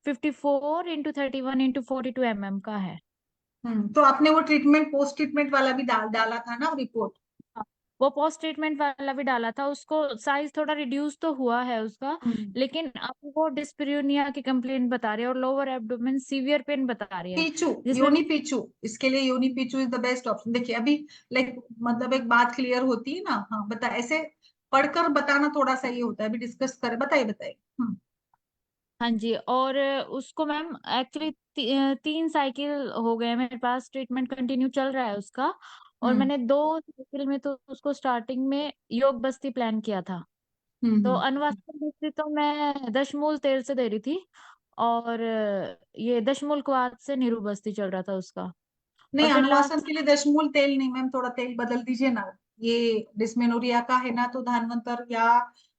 D: 54x31x42 mm का है।
A: तो आपने वो ट्रीटमेंट, पोस्ट ट्रीटमेंट वाला भी डाला था ना रिपोर्ट?
D: हाँ, वो पोस्ट ट्रीटमेंट वाला भी डाला था। उसको साइज थोड़ा रिड्यूस तो हुआ है उसका,
A: हम्म
D: लेकिन अब वो डिस्परियोनिया की कंप्लेंट बता रही है और लोअर एब्डोमेन सीवियर पेन बता रही है,
A: पीचू,
D: जिसमें
A: योनी पीचू, इसके लिए योनी Picchu is the best option. देखिए अभी, लाइक मतलब एक बात क्लियर होती है ना, हाँ बता, ऐसे पढ़कर बताना थोड़ा सा ये होता है, अभी डिस्कस करें, बताइए बताइए।
D: हाँ जी। और उसको मैम एक्चुअली 3 साइकिल हो गए मेरे पास, ट्रीटमेंट कंटिन्यू चल रहा है उसका। और
A: हम्म
D: मैंने 2 साइकिल में तो उसको स्टार्टिंग में योग बस्ती प्लान किया था। तो
A: हम्म
D: अनवास्तव बस्ती तो मैं दशमूल तेल से दे रही थी, और ये दशमूल क्वाथ से नीरू बस्ती चल रहा था उसका। और
A: नहीं,
D: फिर
A: अनुवासन
D: लास्ट,
A: के लिए दशमूल तेल नहीं मैम, थोड़ा तेल बदल दीजिए ना। ये डिस्मेनोरिया का है ना, तो धानवंतर, या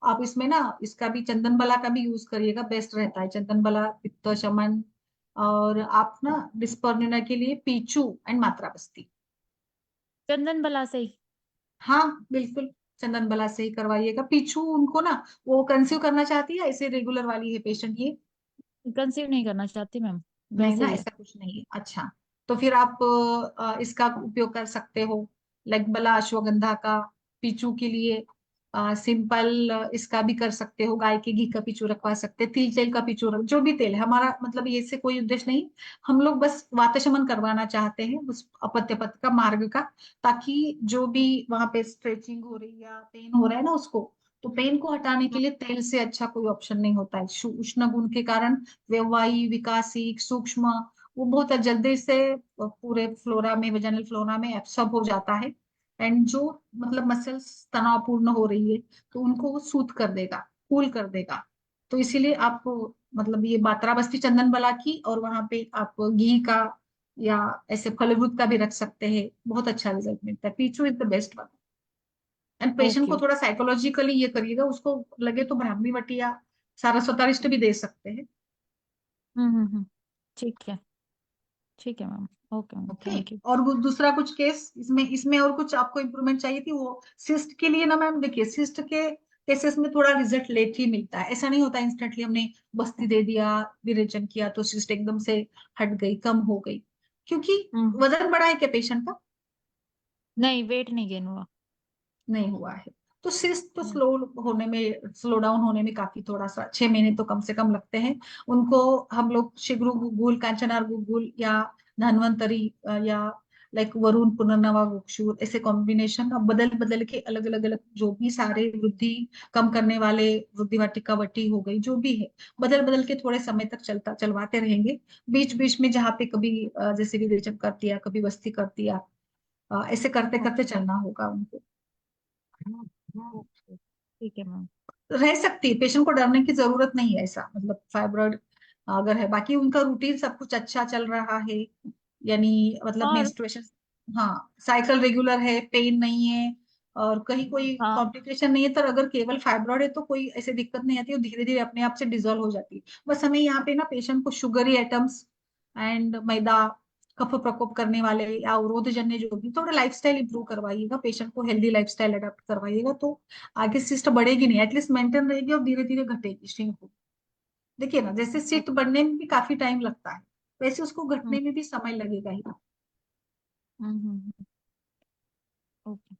A: आप इसमें ना इसका भी चंदन बला का भी यूज करिएगा, बेस्ट रहता है चंदन बला, पित्त शमन। और आप ना डिस्पर्निना के लिए पीचू एंड मात्रा बस्ती।
D: चंदन बला से ही
A: हाँ बिल्कुल, चंदन बला से ही करवाइएगा पीछू उनको ना। वो कंसीव करना चाहती है, ऐसे रेगुलर वाली है पेशेंट ये?
D: कंसीव नहीं करना चाहती मैम,
A: नहीं
D: वैसे
A: ना,
D: ही है।
A: ऐसा कुछ नहीं है, अच्छा। तो फिर आप इसका उपयोग कर सकते हो, लेगबला अश्वगंधा का पीचू के लिए। सिंपल इसका भी कर सकते हो, गाय के घी का पीचू रखवा सकते हैं, तिल तेल का पीचू जो भी तेल है हमारा, मतलब ये से कोई उद्देश्य नहीं। हम लोग बस वातशमन करवाना चाहते हैं उस अपत्य पथ का, मार्ग का, ताकि जो भी वहां पे स्ट्रेचिंग हो रही है या पेन हो रहा है ना उसको, तो पेन को हटाने के लिए तेल से अच्छा कोई ऑप्शन नहीं होता है। उष्ण गुण के कारण व्यववाही, विकासिक, सूक्ष्म वो बहुत जल्दी से पूरे फ्लोरा में, वेजाइनल फ्लोरा में एब्सॉर्ब हो जाता है। एंड जो मतलब मसल्स तनावपूर्ण हो रही है तो उनको वो सूथ कर देगा, कूल कर देगा। तो इसीलिए आप मतलब ये मात्रा बस्ती चंदन बला की, और वहां पे आप घी का या ऐसे फलवृत का भी रख सकते हैं, बहुत अच्छा रिजल्ट मिलता है। Picchu is the best one. And patient
D: okay
A: को
D: ओके।
A: थोड़ा साइकोलॉजिकली ये करिएगा, उसको लगे तो ब्राह्मी वटी या सारा स्वतारिष्ट भी दे सकते हैं।
D: हम्म। ठीक है, ठीक है ma'am. Okay ma'am,
A: okay.
D: Thank you.
A: और वो दूसरा कुछ केस इसमें इसमें और कुछ आपको इम्प्रूवमेंट चाहिए थी? वो सिस्ट के लिए ना मैम, देखिए सिस्ट के केसेस में थोड़ा रिजल्ट लेट ही मिलता है, ऐसा नहीं होता इंस्टेंटली हमने बस्ती दे दिया, विरेचन किया तो सिस्ट एकदम से हट गई, कम हो गई। क्योंकि
D: हम्म।
A: वजन बढ़ा है क्या पेशेंट का?
D: नहीं, वेट नहीं गेन हुआ।
A: नहीं हुआ है। तो सिस्ट तो
D: हम्म।
A: स्लो डाउन होने में काफी थोड़ा सा 6 महीने तो कम से कम लगते हैं उनको। हम लोग शिग्रु गुगुल, कांचनार गुगुल या धन्वंतरी या लाइक वरुण पुनर्नवा गुक्षुर, ऐसे कॉम्बिनेशन अब बदल बदल के अलग अलग अलग जो भी सारे वृद्धि कम करने वाले, वृद्धि वाटिका वटी हो गई जो भी है, बदल बदल के थोड़े समय तक चलवाते रहेंगे। बीच बीच में जहाँ पे कभी जैसे विरेचन कर दिया, कभी बस्ती कर दिया, ऐसे करते करते चलना होगा उनको।
D: ओके, ठीक है मैम।
A: रह सकती है, पेशेंट को डरने की जरूरत नहीं है ऐसा, मतलब फाइब्रॉइड अगर है, बाकी उनका रूटीन सब कुछ अच्छा चल रहा है, यानी मतलब
D: और
A: मेंस्ट्रुएशन, हाँ साइकिल रेगुलर है, पेन नहीं है, और कहीं कोई
D: हाँ।
A: कॉम्प्लिकेशन नहीं है। तो अगर केवल फाइब्रॉइड है तो कोई ऐसी दिक्कत नहीं आती, वो धीरे धीरे अपने आप से डिजोल्व हो जाती है। बस हमें यहाँ पे ना पेशेंट को शुगरी आइटम्स एंड मैदा, कफ प्रकोप करने वाले या अवरोधजन्य जो भी, थोड़ा लाइफस्टाइल इंप्रूव करवाइएगा, पेशेंट को हेल्दी लाइफस्टाइल अडॉप्ट करवाइएगा, तो आगे सिस्ट बढ़ेगी नहीं, एटलीस्ट मेंटेन रहेगी और धीरे धीरे घटेगी श्रिंक हो। देखिए ना, जैसे सिस्ट बढ़ने में भी काफी टाइम लगता है, वैसे उसको
D: हम्म
A: घटने में भी समय लगेगा ही।
D: हम्म। ओके।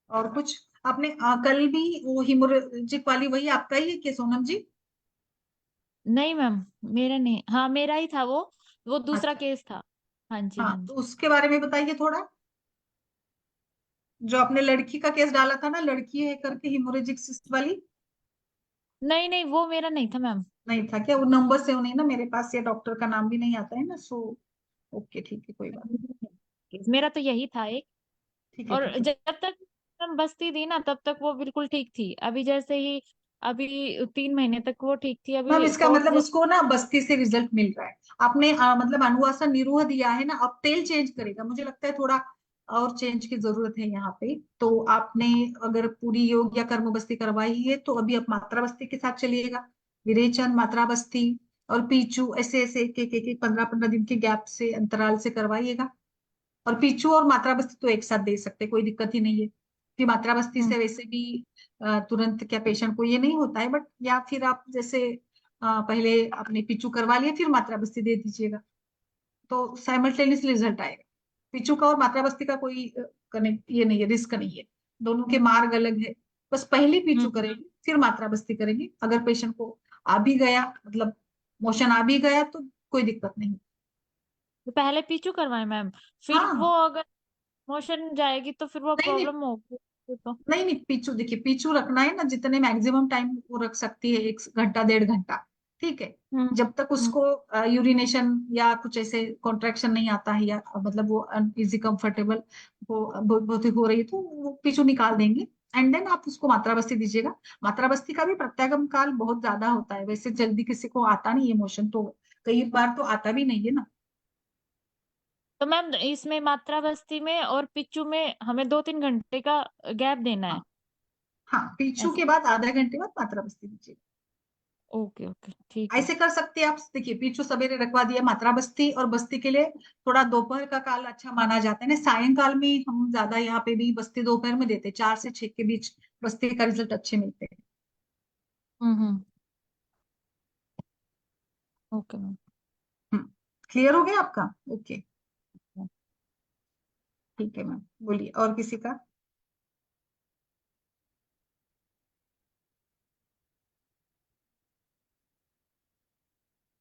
A: और कुछ आपने कल भी वो हिमोरेजिक वाली, वही आपका ही है क्या सोनम जी?
D: नहीं मैम, मेरा नहीं, हाँ मेरा ही था वो दूसरा
A: अच्छा।
D: केस था। हाँ जी,
A: हाँ
D: हाँ
A: तो
D: जी।
A: उसके बारे में बताइए थोड़ा। जो आपने लड़की का केस डाला था ना, लड़की है करके हिमोरेजिक सिस्ट वाली।
D: नहीं नहीं, वो मेरा नहीं था मैम।
A: नहीं था क्या? वो नंबर से नहीं ना मेरे पास, या डॉक्टर का नाम भी नहीं आता है ना, सो ओके ठीक है, कोई बात
D: मेरा तो यही था एक।
A: नहीं। ठीक है
D: और
A: ठीक है।
D: जब तक हम बस्ती थी ना तब तक वो बिल्कुल ठीक थी। अभी जैसे ही, अभी 3 महीने तक वो ठीक थी।
A: मैम
D: अभी
A: इसका
D: पोर्ट
A: मतलब उसको ना बस्ती से रिजल्ट मिल रहा है। आपने मतलब अनुवासन निरोह दिया है ना, अब तेल चेंज करेगा, मुझे लगता है थोड़ा और चेंज की जरूरत है यहाँ पे। तो आपने अगर पूरी योग या कर्म बस्ती करवाई है तो अभी आप मात्रा बस्ती के साथ चलिएगा। विरेचन, मात्रा बस्ती और पीचू, ऐसे ऐसे एक 15-15 दिन के गैप से, अंतराल से करवाइएगा। और पीचू और मात्रा बस्ती तो एक साथ दे सकते, कोई दिक्कत ही नहीं है, कि मात्रा बस्ती
D: हम्म
A: से वैसे भी तुरंत क्या पेशेंट को ये नहीं होता है, बट या फिर आप जैसे पहले आपने पीचू करवा लिया फिर मात्रा बस्ती दे दीजिएगा, तो साइमल्टेनियसली रिजल्ट आएगा। पीचू का और मात्रा बस्ती का कोई कनेक्ट ये नहीं है, रिस्क नहीं है, दोनों के मार्ग अलग है। बस पहले पीचू
D: हम्म।
A: करेंगे फिर मात्रा बस्ती करेंगे, अगर पेशेंट को आ भी गया, मतलब मोशन आ भी गया तो कोई दिक्कत नहीं।
D: तो पहले पीछू करवाए मैम, फिर वो
A: हाँ।
D: अगर मोशन जाएगी तो फिर वो
A: नहीं नहीं,
D: प्रॉब्लम होगी फिर तो।
A: नहीं नहीं, पीछू देखिए, पीछू रखना है ना जितने मैक्सिमम टाइम वो रख सकती है, 1 घंटा 1.5 घंटा, ठीक है।
D: हम्म
A: जब तक
D: हम्म।
A: उसको यूरिनेशन या कुछ ऐसे कॉन्ट्रैक्शन नहीं आता है, या मतलब वो अनइजी कंफर्टेबल वो बहुत ही हो रही है, तो वो पीछू निकाल देंगे। एंड देन आप उसको मात्रा बस्ती दीजिएगा। मात्रा बस्ती का भी प्रत्यागम काल बहुत ज्यादा होता है, वैसे जल्दी किसी को आता नहीं है मोशन, तो कई बार तो आता भी नहीं है ना।
D: तो मैम इसमें मात्रा बस्ती में और पिच्चू में हमें 2-3 घंटे का गैप देना है?
A: हाँ। हाँ, पीछू
D: ऐसा?
A: के बाद आधा घंटे बाद मात्रा बस्ती दीजिएगा।
D: ओके ओके, ठीक है।
A: ऐसे कर सकते हैं आप, देखिए पीछू सवेरे रखवा दिया मात्रा बस्ती, और बस्ती के लिए थोड़ा दोपहर का काल अच्छा माना जाता है ना, सायंकाल में हम ज्यादा यहाँ पे भी बस्ती दोपहर में देते हैं, 4 से 6 के बीच बस्ती का रिजल्ट अच्छे मिलते हैं।
D: हम्म। Okay ma'am.
A: क्लियर हो गया आपका? ओके। ठीक है मैम, बोलिए और किसी का?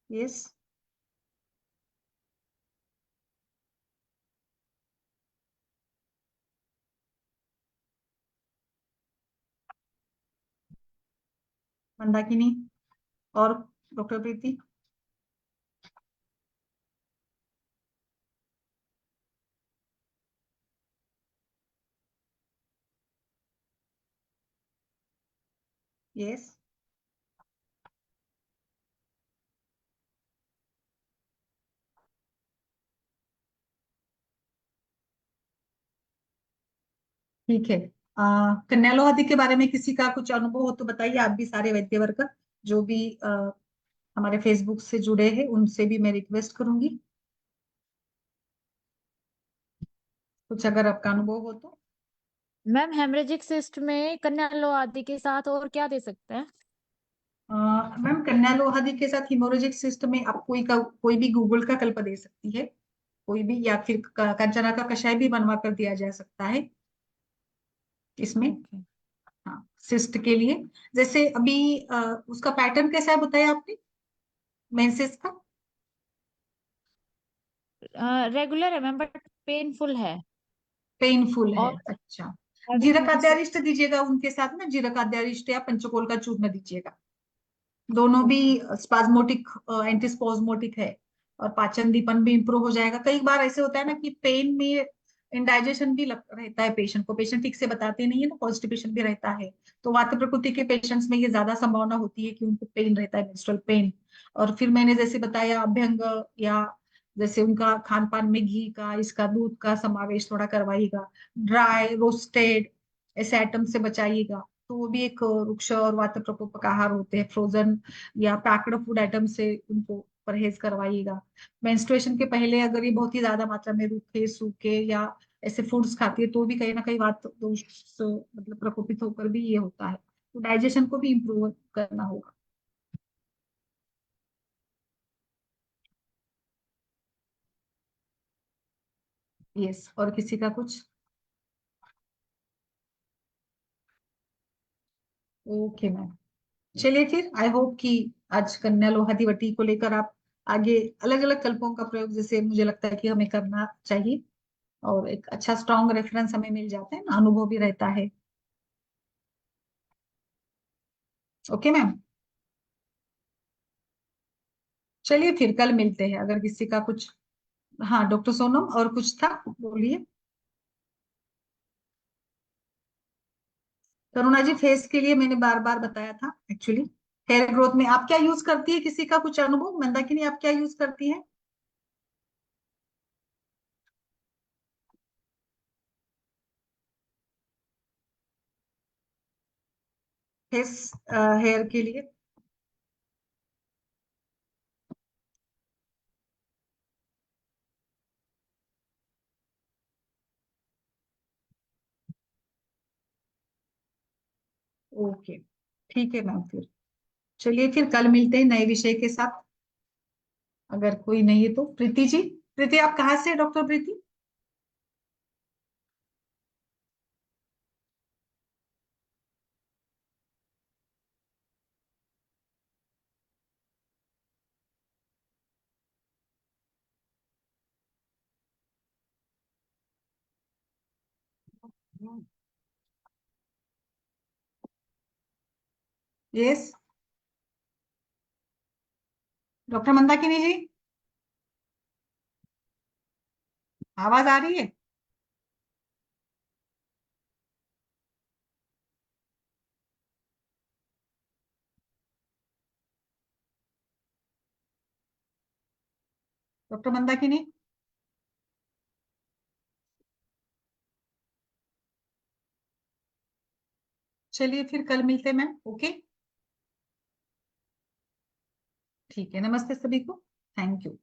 A: यस। मंदाकिनी और डॉक्टर प्रीति। यस। ठीक है। कन्या लोहादी के बारे में किसी का कुछ अनुभव हो तो बताइए। आप भी सारे वैद्य वर्ग जो भी हमारे फेसबुक से जुड़े हैं उनसे भी मैं रिक्वेस्ट करूंगी, कुछ अगर आपका अनुभव हो तो।
D: मैम हेमरेजिक सिस्ट में कन्या लोहादी के साथ और क्या दे सकते हैं?
A: मैम कन्या लोहादी के साथ हिमोरेजिक सिस्ट में आप कोई भी गूगल का कल्प दे सकती है, कोई भी, या फिर कंचना का कषाय भी बनवा कर दिया जा सकता है इसमें।
D: ओके।
A: हाँ, सिस्ट के लिए। जैसे अभी उसका पैटर्न कैसा है बताया आपने मेंसेस का?
D: रेगुलर है मैम बट पेनफुल है।
A: पेनफुल है,
D: और
A: अच्छा। जीरक
D: 7 मंथ
A: आद्यारिष्ट दीजिएगा उनके साथ ना, जीरक आद्यारिष्ट या पंचकोल का चूर्ण दीजिएगा। दोनों भी स्पाज्मोटिक, एंटी स्पॉज्मोटिक है, और पाचन दीपन भी इंप्रूव हो जाएगा। कई बार ऐसे होता है ना कि पेन में इंडाइजेशन भी रहता है पेशेंट को, पेशेंट ठीक से बताते नहीं है ना, कॉन्स्टिपेशन भी रहता है। तो वात प्रकृति के पेशेंट्स में ये ज्यादा संभावना होती है कि उनको पेन रहता है, मेंस्ट्रुअल पेन। और फिर मैंने जैसे बताया अभ्यंग, या जैसे उनका खान पान में घी का, इसका दूध का समावेश थोड़ा करवाइएगा, ड्राई रोस्टेड ऐसे आइटम से बचाइएगा। तो वो भी एक वृक्ष और वात प्रकोप का आहार होते हैं। फ्रोजन या पैक्ड फूड आइटम से उनको परहेज करवाइएगा। मेंस्ट्रुएशन के पहले अगर ये बहुत ही ज्यादा मात्रा में रूखे सूखे या ऐसे फूड्स खाती है तो भी कहीं ना कहीं वात दोष से मतलब प्रकोपित होकर भी ये होता है। तो डाइजेशन को भी इम्प्रूव करना होगा। यस, और किसी का कुछ? ओके मैम, चलिए फिर आई होप कि आज कन्या लोहादिवटी को लेकर आप आगे अलग अलग कल्पों का प्रयोग, जैसे मुझे लगता है कि हमें करना चाहिए, और एक अच्छा स्ट्रॉन्ग रेफरेंस हमें मिल जाता है ना, अनुभव भी रहता है। ओके मैम, चलिए फिर कल मिलते हैं अगर किसी का कुछ। हाँ डॉक्टर सोनम, और कुछ था बोलिए। करुणा जी, फेस के लिए मैंने बार बार बताया था एक्चुअली। हेयर ग्रोथ में आप क्या यूज करती है? किसी का कुछ अनुभव? मंदाकिनी आप क्या यूज करती है फेस हेयर के लिए? ओके, ठीक है मैम, फिर चलिए फिर कल मिलते हैं नए विषय के साथ। अगर कोई नहीं है तो प्रीति जी, प्रीति आप कहाँ से, डॉक्टर प्रीति? यस, डॉक्टर मंदाकिनी जी, आवाज आ रही है? डॉक्टर मंदाकिनी, चलिए फिर कल मिलते हैं मैम। ओके, ठीक है, नमस्ते सभी को, थैंक यू।